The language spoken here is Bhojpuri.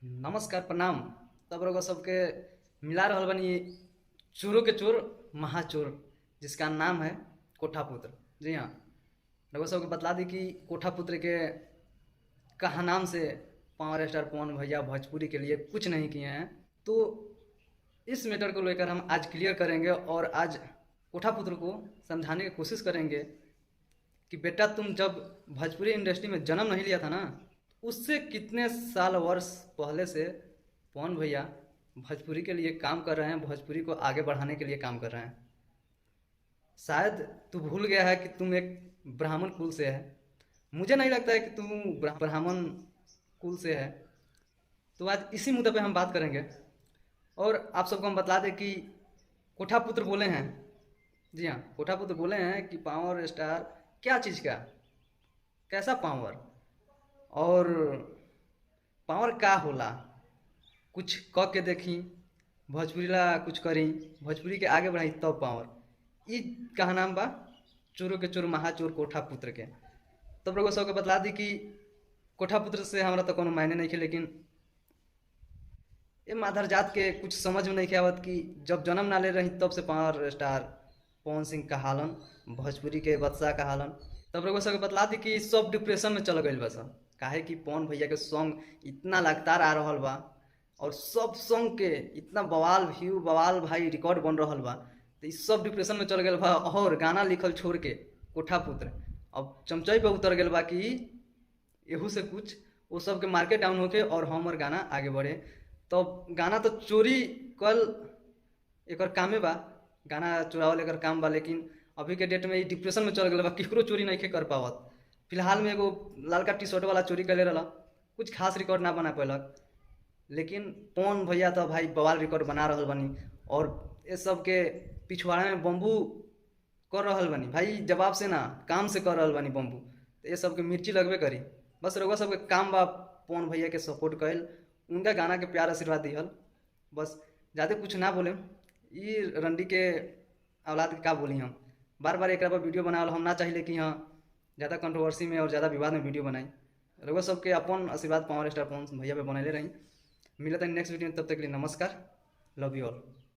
नमस्कार प्रणाम। तब रउआ सबके मिला रहल बनी चोरों के चोर महाचोर, जिसका नाम है कोठापुत्र। जी हाँ, रउआ सबके बतला दी कि कोठापुत्र के कहा नाम से पावर स्टार पवन भैया भोजपुरी के लिए कुछ नहीं किए हैं। तो इस मैटर को लेकर हम आज क्लियर करेंगे और आज कोठापुत्र को समझाने की कोशिश करेंगे कि बेटा, तुम जब भोजपुरी इंडस्ट्री में जन्म नहीं लिया था ना, उससे कितने साल वर्ष पहले से पवन भैया भोजपुरी के लिए काम कर रहे हैं, भोजपुरी को आगे बढ़ाने के लिए काम कर रहे हैं। शायद तू भूल गया है कि तुम एक ब्राह्मण कुल से है। मुझे नहीं लगता है कि तुम ब्राह्मण कुल से है। तो आज इसी मुद्दे पे हम बात करेंगे और आप सबको हम बता दें कि कोठापुत्र बोले हैं। जी हाँ, कोठापुत्र बोले हैं कि पावर स्टार क्या चीज़ का, कैसा पावर और पावर का होला, कुछ क के देखी, भोजपुरी ला कुछ करी, भोजपुरी के आगे बढ़ाई तब पावर। ई कहा नाम बा चोरों के चोर महाचोर कोठापुत्र के। तब रउआ सबके बतला दी कि कोठापुत्र से हमारा तो कोनो मायने नहीं खे, लेकिन ये माधर जात के कुछ समझ में नहीं के आवत कि जब जन्म ना ले रही तब से पावर स्टार पवन सिंह कहालन, भोजपुरी के बादशाह कहालन। तब रउआ सबके बतला दी कि सब डिप्रेशन में चल गई बस। काहे कि पवन भैया के सॉन्ग इतना लगातार आ रहल बा और सब सॉन्ग के इतना बवाल व्यू, बवाल भाई रिकॉर्ड बन रहल बा, तो इस सब डिप्रेशन में चल गए बा और गाना लिखल छोड़ के कोठापुत्र अब चमचई पे उतर गए बा कि एहू से कुछ वो सब के मार्केट डाउन होके और हमर गाना आगे बढ़े। तो गाना तो चोरी कल एक कामे बा, गाना चुरावल एक काम बा, लेकिन अभी के डेट में डिप्रेशन में चल गए बा, केकरो चोरी नहीं कर पावत। फिलहाल में एगो लालका टी शर्ट वाला चोरी कर ले रहा, कुछ खास रिकॉर्ड ना बना पैलक, लेकिन पवन भैया तो भाई बवाल रिकॉर्ड बना रहल बनी और ये सब के पिछवाड़ा में बम्बू कर रहल बनी भाई, जवाब से ना काम से कर रहल बनी बम्बू। तो ये सब के मिर्ची लगबे करी। बस रउआ सबके काम बा पवन भैया के सपोर्ट कैल, उनका गाना के प्यार आशीर्वाद दिहल, बस ज़्यादा कुछ ना बोले। ये रंडी के औलाद के का बोली, हम बार बार एक पर वीडियो बनावल हम ना चाहिए कि हाँ ज़्यादा कंट्रोवर्सी में और ज़्यादा विवाद में वीडियो बनाई। रउआ सबके अपन आशीर्वाद पावर स्टार पवन भैया पे बनैले रही। मिलता है नेक्स्ट वीडियो में, तब तक के लिए नमस्कार, लव यू ऑल।